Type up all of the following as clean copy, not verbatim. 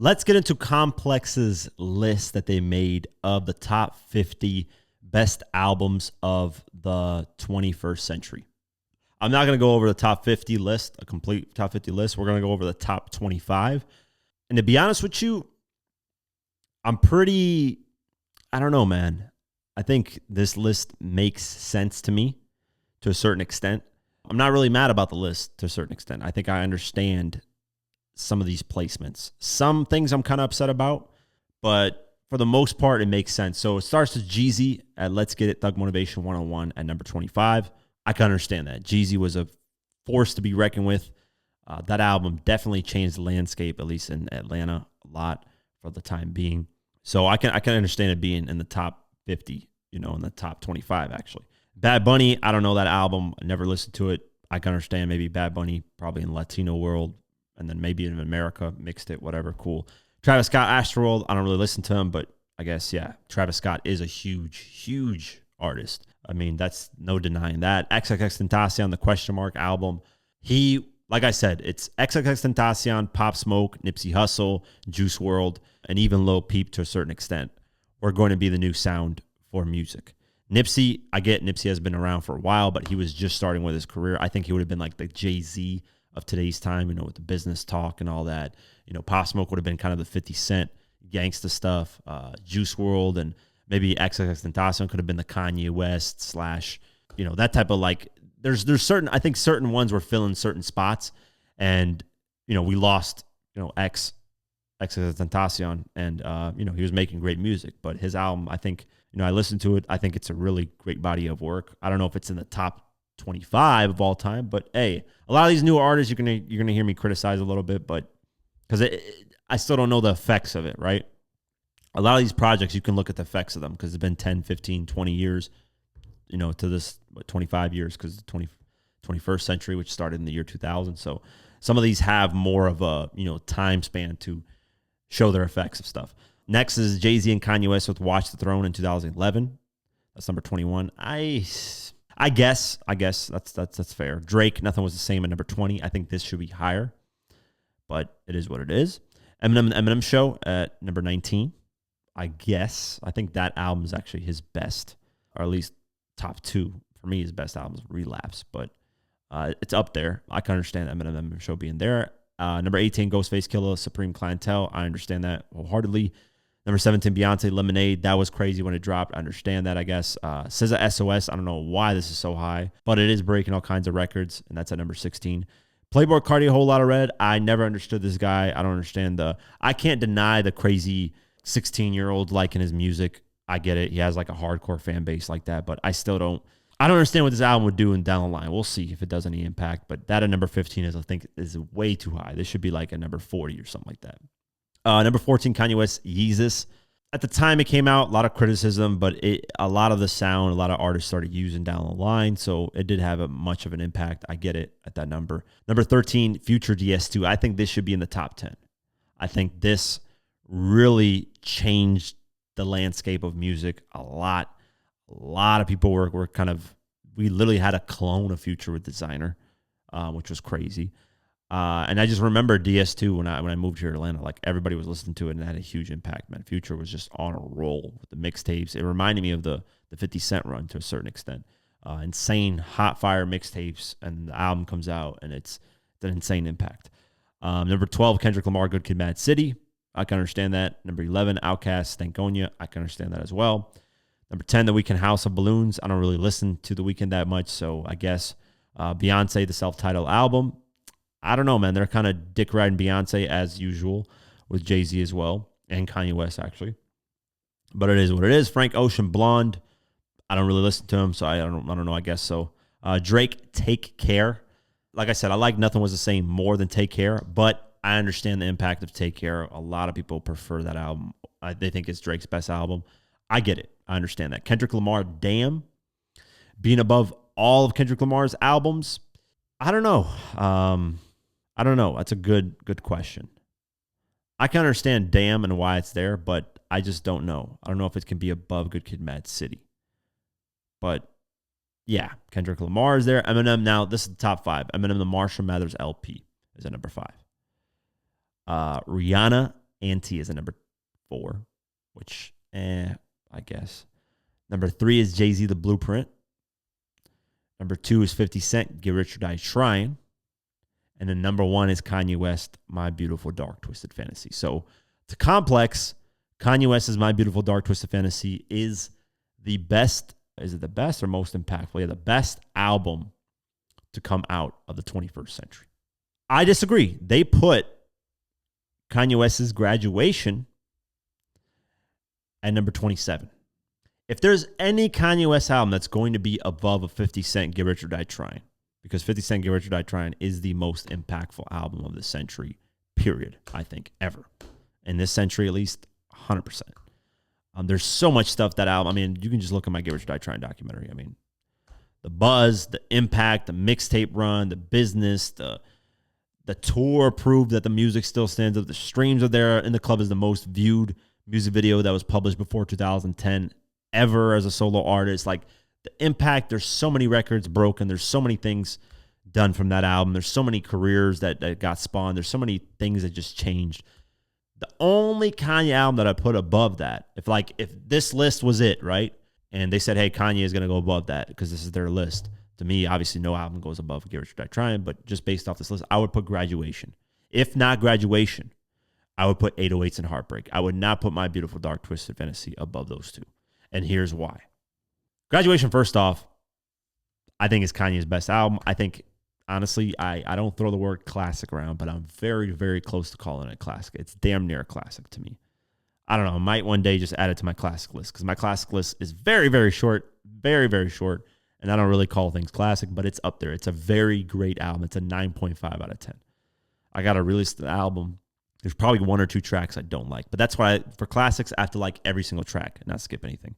Let's get into Complex's list that they made of the top 50 best albums of the 21st century. I'm not going to go over the top 50 list, a complete top 50 list. We're going to go over the top 25. And to be honest with you, I don't know, man. I think this list makes sense to me to a certain extent. I'm not really mad about the list to a certain extent. I think I understand some of these placements. Some things I'm kind of upset about, but for the most part, it makes sense. So it starts with Jeezy at Let's Get It, Thug Motivation 101 at number 25. I can understand that. Jeezy was a force to be reckoned with. That album definitely changed the landscape, at least in Atlanta, a lot for the time being. So I can understand it being in the top 50, in the top 25, actually. Bad Bunny, I don't know that album. I never listened to it. I can understand maybe Bad Bunny, probably in Latino world, and then maybe in America, mixed it, whatever, cool. Travis Scott, Astroworld, I don't really listen to him, but I guess, yeah, Travis Scott is a huge, huge artist. I mean, that's no denying that. XXXTentacion, the Question Mark album, like I said, it's XXXTentacion, Pop Smoke, Nipsey Hussle, Juice WRLD, and even Lil Peep to a certain extent are going to be the new sound for music. Nipsey, I get Nipsey has been around for a while, but he was just starting with his career. I think he would have been like the Jay-Z of today's time, with the business talk and all that. Pop Smoke would have been kind of the 50 Cent gangsta stuff. Juice WRLD and maybe XXXTentacion could have been the Kanye West / that type of like. There's certain, I think certain ones were filling certain spots, and we lost XXXTentacion, and he was making great music, but his album, I think, I listened to it. I think it's a really great body of work. I don't know if it's in the top 25 of all time, but hey, a lot of these new artists, you're gonna hear me criticize a little bit, but because I still don't know the effects of it, right? A lot of these projects, you can look at the effects of them because it's been 10, 15, 20 years, to this 25 years because the 21st century, which started in the year 2000. So some of these have more of a time span to show their effects of stuff. Next is Jay-Z and Kanye West with Watch the Throne in 2011. That's number 21. I guess that's fair. Drake, Nothing Was the Same at number 20. I think this should be higher, but it is what it is. Eminem Show at number 19. I think that album is actually his best, or at least top two for me. His best album is Relapse, but it's up there. I can understand Eminem Show being there. Number 18, Ghostface Killah, Supreme Clientele. I understand that wholeheartedly. Number 17, Beyonce, Lemonade. That was crazy when it dropped. I understand that, I guess. SZA, SOS. I don't know why this is so high, but it is breaking all kinds of records, and that's at number 16. Playboy Cardi, A Whole Lot of Red. I never understood this guy. I don't understand I can't deny the crazy 16-year-old liking his music. I get it. He has like a hardcore fan base like that, but I don't understand what this album would do down the line. We'll see if it does any impact, but that at number 15 I think is way too high. This should be like a number 40 or something like that. Number 14, Kanye West, Yeezus. At the time it came out, a lot of criticism, but a lot of the sound, a lot of artists started using down the line, so it did have much of an impact. I get it at that number. Number 13, Future DS2. I think this should be in the top 10. I think this really changed the landscape of music a lot. A lot of people were we literally had a clone of Future with Designer, which was crazy. And I just remember DS2 when I moved here to Atlanta, like everybody was listening to it and it had a huge impact, man. Future was just on a roll with the mixtapes. It reminded me of the 50 Cent run to a certain extent. Insane hot fire mixtapes, and the album comes out and it's an insane impact. Number 12, Kendrick Lamar, Good Kid, Mad City. I can understand that. Number 11, Outkast, Stankonia. I can understand that as well. Number 10, The Weeknd, House of Balloons. I don't really listen to The Weeknd that much, so I guess Beyonce, the self-titled album. I don't know, man. They're kind of dick riding Beyonce as usual with Jay-Z as well, and Kanye West, actually. But it is what it is. Frank Ocean, Blonde. I don't really listen to him, so I don't know. I guess so. Drake, Take Care. Like I said, I like Nothing Was the Same more than Take Care, but I understand the impact of Take Care. A lot of people prefer that album. They think it's Drake's best album. I get it. I understand that. Kendrick Lamar, Damn. Being above all of Kendrick Lamar's albums, I don't know. I don't know. That's a good question. I can understand Damn and why it's there, but I just don't know. I don't know if it can be above Good Kid, Mad City. But yeah, Kendrick Lamar is there. Eminem, now this is the top 5. Eminem, the Marshall Mathers LP is at number 5. Rihanna, Anti is a number 4, which, I guess. Number 3 is Jay-Z, The Blueprint. Number 2 is 50 Cent, Get Rich or Die Trying. And then number 1 is Kanye West, My Beautiful Dark Twisted Fantasy. So it's a complex. Kanye West's My Beautiful Dark Twisted Fantasy is the best. Is it the best or most impactful? Yeah, the best album to come out of the 21st century. I disagree. They put Kanye West's Graduation at number 27. If there's any Kanye West album that's going to be above a 50 Cent Get Rich or Die Trying, because 50 Cent Get Rich or Die Trying is the most impactful album of the century, period, I think, ever. In this century, at least, 100%. There's so much stuff that album. I mean, you can just look at my Get Rich or Die Trying documentary. I mean, the buzz, the impact, the mixtape run, the business, the tour proved that the music still stands up. The streams are there. In the Club is the most viewed music video that was published before 2010 ever as a solo artist. Like, the impact, there's so many records broken. There's so many things done from that album. There's so many careers that got spawned. There's so many things that just changed. The only Kanye album that I put above that, if this list was it, right? And they said, hey, Kanye is going to go above that because this is their list. To me, obviously, no album goes above Get Rich or Die Trying, but just based off this list, I would put Graduation. If not Graduation, I would put 808s and Heartbreak. I would not put My Beautiful Dark Twisted Fantasy above those two. And here's why. Graduation, first off, I think is Kanye's best album. I think, honestly, I don't throw the word classic around, but I'm very, very close to calling it a classic. It's damn near a classic to me. I don't know. I might one day just add it to my classic list because my classic list is very, very short, very, very short, and I don't really call things classic, but it's up there. It's a very great album. It's a 9.5 out of 10. I got to release the album. There's probably 1 or 2 tracks I don't like, but that's why for classics, I have to like every single track and not skip anything.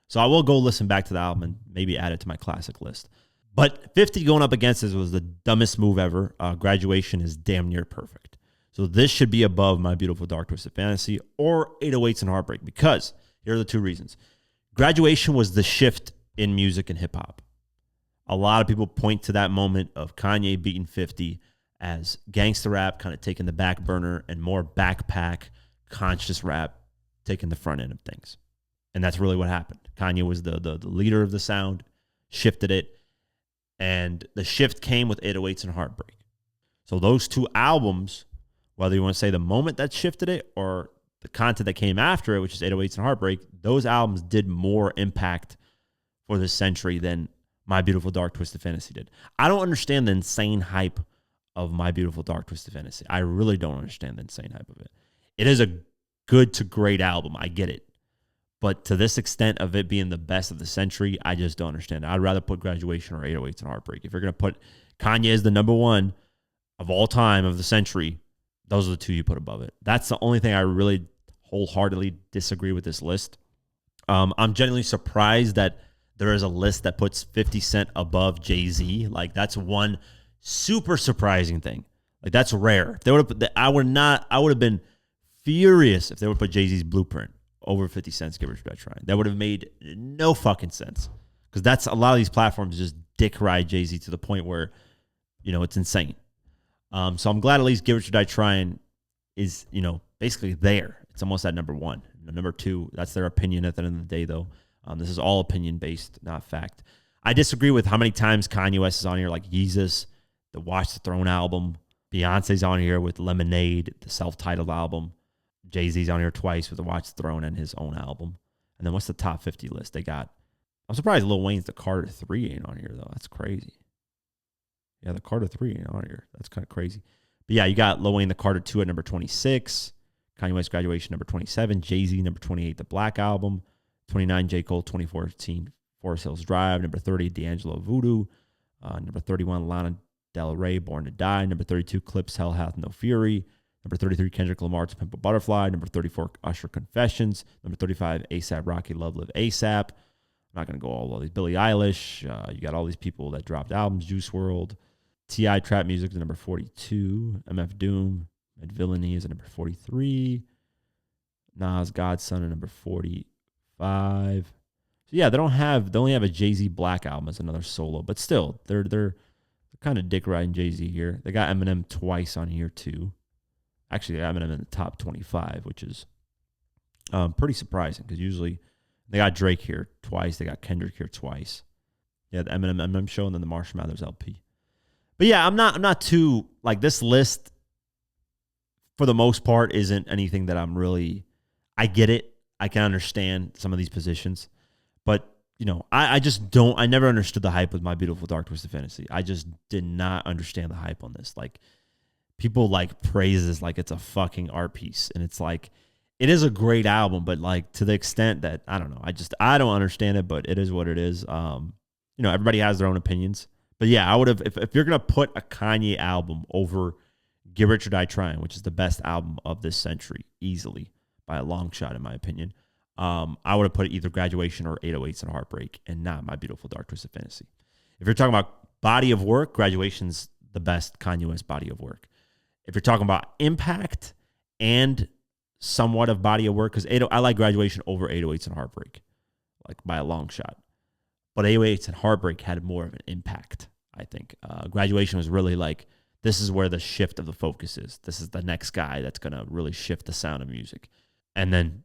So I will go listen back to the album and maybe add it to my classic list. But 50 going up against this was the dumbest move ever. Graduation is damn near perfect. So this should be above My Beautiful Dark Twisted Fantasy or 808s and Heartbreak because here are the 2 reasons. Graduation was the shift in music and hip hop. A lot of people point to that moment of Kanye beating 50 as gangster rap kind of taking the back burner and more backpack conscious rap taking the front end of things. And that's really what happened. Kanye was the leader of the sound, shifted it, and the shift came with 808s and Heartbreak. So those 2 albums, whether you want to say the moment that shifted it or the content that came after it, which is 808s and Heartbreak, those albums did more impact for this century than My Beautiful Dark Twisted Fantasy did. I don't understand the insane hype of My Beautiful Dark Twisted Fantasy. I really don't understand the insane hype of it. It is a good to great album. I get it. But to this extent of it being the best of the century, I just don't understand it. I'd rather put Graduation or 808s and Heartbreak. If you're going to put Kanye as the number 1 of all time of the century, those are the 2 you put above it. That's the only thing I really wholeheartedly disagree with this list. I'm genuinely surprised that there is a list that puts 50 Cent above Jay-Z. Like, that's one super surprising thing. Like, that's rare. If they would have, I would have been furious if they would put Jay-Z's Blueprint over 50 Cent's Get Rich or Die Trying. That would have made no fucking sense. Because that's a lot of these platforms just dick ride Jay-Z to the point where, it's insane. So I'm glad at least Get Rich or Die Trying is, basically there. It's almost at number 1. Number 2, that's their opinion at the end of the day, though. This is all opinion-based, not fact. I disagree with how many times Kanye West is on here, like Yeezus, the Watch the Throne album. Beyonce's on here with Lemonade, the self-titled album. Jay-Z's on here twice with the Watch the Throne and his own album. And then what's the top 50 list? They got, I'm surprised Lil Wayne's The Carter 3 ain't on here, though. That's crazy. Yeah, The Carter 3 ain't on here. That's kind of crazy. But yeah, you got Lil Wayne The Carter 2 at number 26. Kanye West Graduation number 27. Jay-Z number 28, The Black Album. 29, J. Cole 2014, Forest Hills Drive. Number 30, D'Angelo Voodoo. Number 31, Lana Del Rey, Born to Die. Number 32, Clips, Hell Hath No Fury. Number 33, Kendrick Lamar, To Pimp a Butterfly. Number 34, Usher, Confessions. Number 35, A$AP Rocky, Love Live A$AP. I'm not going to go all these. Billie Eilish. You got all these people that dropped albums. Juice WRLD. T.I. Trap Music is number 42. MF Doom. Ed Villainy is at number 43. Nas, Godson at number 45. So yeah, they only have a Jay-Z Black album as another solo, but still, they're kind of dick riding Jay-Z here. They got Eminem twice on here too. Actually, I have Eminem in the top 25, which is pretty surprising because usually they got Drake here twice, they got Kendrick here twice. Yeah, the Eminem show, and then the Marshall Mathers LP. But yeah, I'm not too like this list for the most part isn't anything that I'm really. I get it. I can understand some of these positions, but I just don't. I never understood the hype with My Beautiful Dark Twisted Fantasy. I just did not understand the hype on this. Like people like praises like it's a fucking art piece, and it's like it is a great album, but like to the extent that I don't know. I don't understand it, but it is what it is. Everybody has their own opinions. But yeah, I would have if you're gonna put a Kanye album over Get Rich or Die Trying, which is the best album of this century, easily by a long shot, in my opinion. I would have put either Graduation or 808s and Heartbreak, and not My Beautiful Dark Twisted Fantasy. If you're talking about body of work, Graduation's the best Kanye West body of work. If you're talking about impact and somewhat of body of work, because I like Graduation over 808s and Heartbreak, like by a long shot. But 808s and Heartbreak had more of an impact, I think. Graduation was really like, this is where the shift of the focus is. This is the next guy that's going to really shift the sound of music. And then,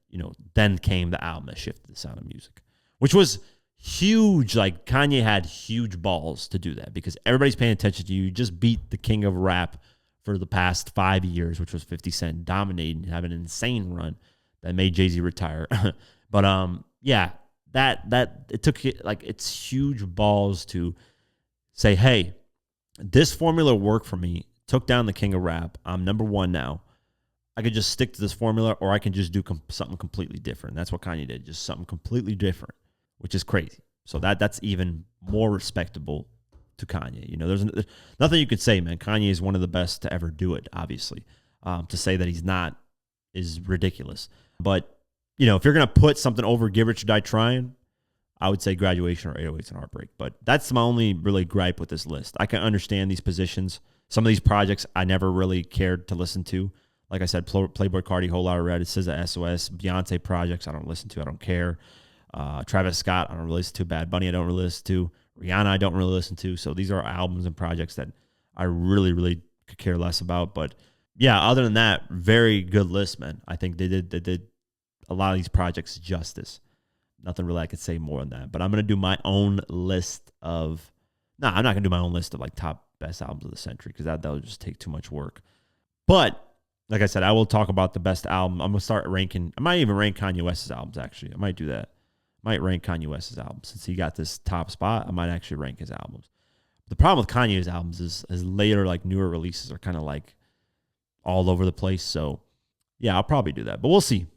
then came the album that shifted the sound of music, which was huge. Like Kanye had huge balls to do that because everybody's paying attention to you. You just beat the king of rap for the past 5 years, which was 50 Cent, dominating, having an insane run that made Jay-Z retire. But yeah, that it took like it's huge balls to say, hey, this formula worked for me, took down the king of rap. I'm number one now. I could just stick to this formula, or I can just do something completely different. That's what Kanye did, just something completely different, which is crazy. So that's even more respectable to Kanye. There's nothing you could say, man. Kanye is one of the best to ever do it, obviously. To say that he's not is ridiculous. But, if you're going to put something over Get Rich or Die Trying, I would say Graduation or 808s and Heartbreak. But that's my only really gripe with this list. I can understand these positions. Some of these projects I never really cared to listen to. Like I said, Playboy Cardi, Whole Lotta Red, SZA, SOS, Beyonce projects I don't listen to. I don't care. Travis Scott I don't really listen to. Bad Bunny I don't really listen to. Rihanna I don't really listen to. So these are albums and projects that I really, really could care less about. But yeah, other than that, very good list, man. I think they did a lot of these projects justice. Nothing really I could say more than that. But I'm going to do my own list of... No, I'm not going to do my own list of like top best albums of the century because that would just take too much work. But like I said, I will talk about the best album. I'm going to start ranking. I might even rank Kanye West's albums, actually. I might do that. I might rank Kanye West's albums. Since he got this top spot, I might actually rank his albums. The problem with Kanye's albums is his later, like newer releases are kind of like all over the place. So yeah, I'll probably do that. But we'll see.